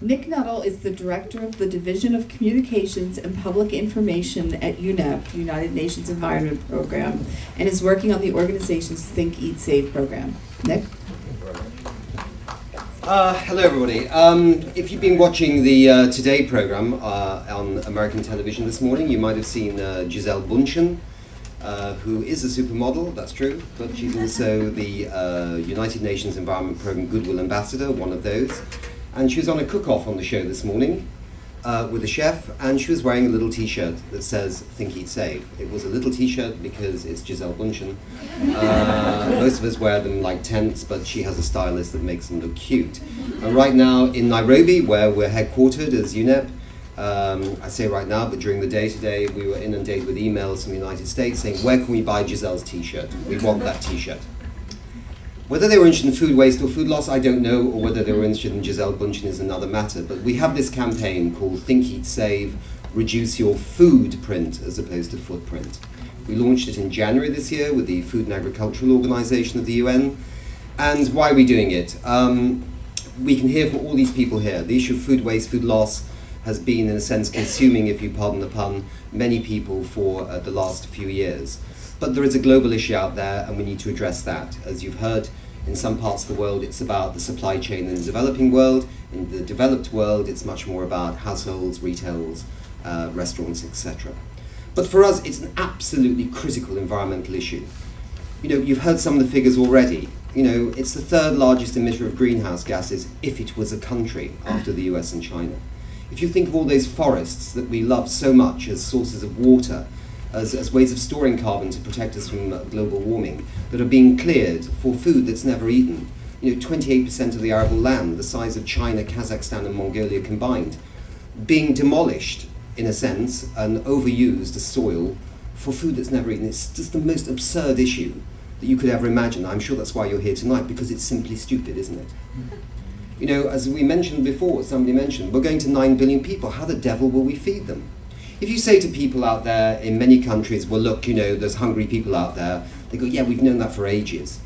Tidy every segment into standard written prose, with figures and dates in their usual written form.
Nick Nuttall is the director of the Division of Communications and Public Information at UNEP, United Nations Environment Program, and is working on the organization's Think, Eat, Save program. Nick? Hello everybody. If you've been watching the Today program on American television this morning, you might have seen Giselle Bundchen, who is a supermodel, that's true, but she's also the United Nations Environment Program Goodwill Ambassador, one of those. And she was on a cook-off on the show this morning with a chef, and she was wearing a little t-shirt that says Think, Eat, Save. It was a little t-shirt because it's Giselle Bundchen. Most of us wear them like tents, but she has a stylist that makes them look cute. And right now in Nairobi, where we're headquartered as UNEP, I say right now, but during the day today, we were inundated with emails from the United States saying, where can we buy Giselle's t-shirt? We want that t-shirt. Whether they were interested in food waste or food loss, I don't know, or whether they were interested in Giselle Bundchen is another matter. But we have this campaign called Think, Eat, Save, Reduce Your Food Print as opposed to footprint. We launched it in January this year with the Food and Agricultural Organization of the UN. And why are we doing it? We can hear from all these people here. The issue of food waste, food loss has been, in a sense, consuming, if you pardon the pun, many people for the last few years. But there is a global issue out there, and we need to address that. As you've heard, in some parts of the world, it's about the supply chain in the developing world. In the developed world, it's much more about households, retails, restaurants, etc. But for us, it's an absolutely critical environmental issue. You know, you've heard some of the figures already. You know, it's the third largest emitter of greenhouse gases if it was a country after the US and China. If you think of all those forests that we love so much as sources of water, as ways of storing carbon to protect us from global warming, that are being cleared for food that's never eaten. You know, 28% of the arable land, the size of China, Kazakhstan and Mongolia combined, being demolished, in a sense, and overused as soil for food that's never eaten. It's just the most absurd issue that you could ever imagine. I'm sure that's why you're here tonight, because it's simply stupid, isn't it? You know, as we mentioned before, somebody mentioned, we're going to 9 billion people. How the devil will we feed them? If you say to people out there in many countries, well, look, you know, there's hungry people out there, they go, yeah, we've known that for ages.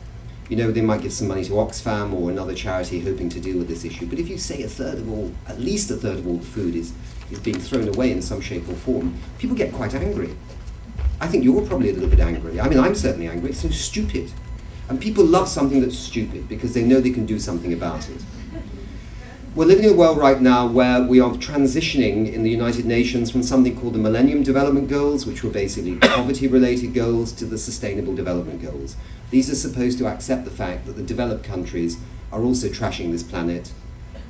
You know, they might give some money to Oxfam or another charity hoping to deal with this issue. But if you say at least a third of all the food is being thrown away in some shape or form, people get quite angry. I think you're probably a little bit angry. I mean, I'm certainly angry. It's so stupid. And people love something that's stupid because they know they can do something about it. We're living in a world right now where we are transitioning in the United Nations from something called the Millennium Development Goals, which were basically poverty-related goals, to the Sustainable Development Goals. These are supposed to accept the fact that the developed countries are also trashing this planet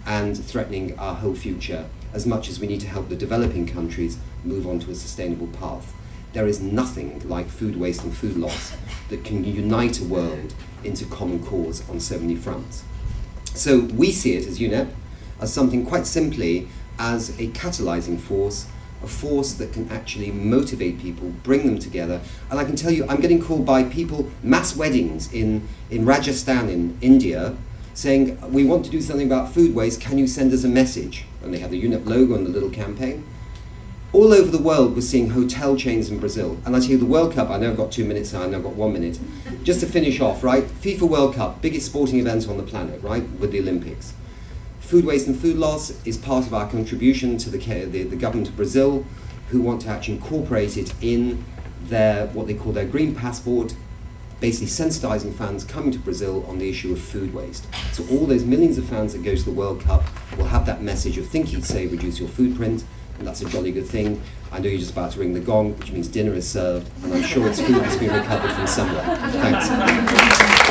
and threatening our whole future, as much as we need to help the developing countries move on to a sustainable path. There is nothing like food waste and food loss that can unite a world into common cause on so many fronts. So we see it as UNEP as something quite simply as a catalyzing force, a force that can actually motivate people, bring them together. And I can tell you, I'm getting called by people, mass weddings in Rajasthan in India, saying, we want to do something about food waste, can you send us a message? And they have the UNEP logo and the little campaign. All over the world, we're seeing hotel chains in Brazil. And I tell you, the World Cup, I know I've got 2 minutes now, I know I've got 1 minute. Just to finish off, right? FIFA World Cup, biggest sporting event on the planet, right? With the Olympics. Food waste and food loss is part of our contribution to the government of Brazil, who want to actually incorporate it in their, what they call their green passport, basically sensitizing fans coming to Brazil on the issue of food waste. So all those millions of fans that go to the World Cup will have that message of Think, Eat, Save, Reduce Your Food Print, and that's a jolly good thing. I know you're just about to ring the gong, which means dinner is served, and I'm sure it's food that's been recovered from somewhere. Thanks.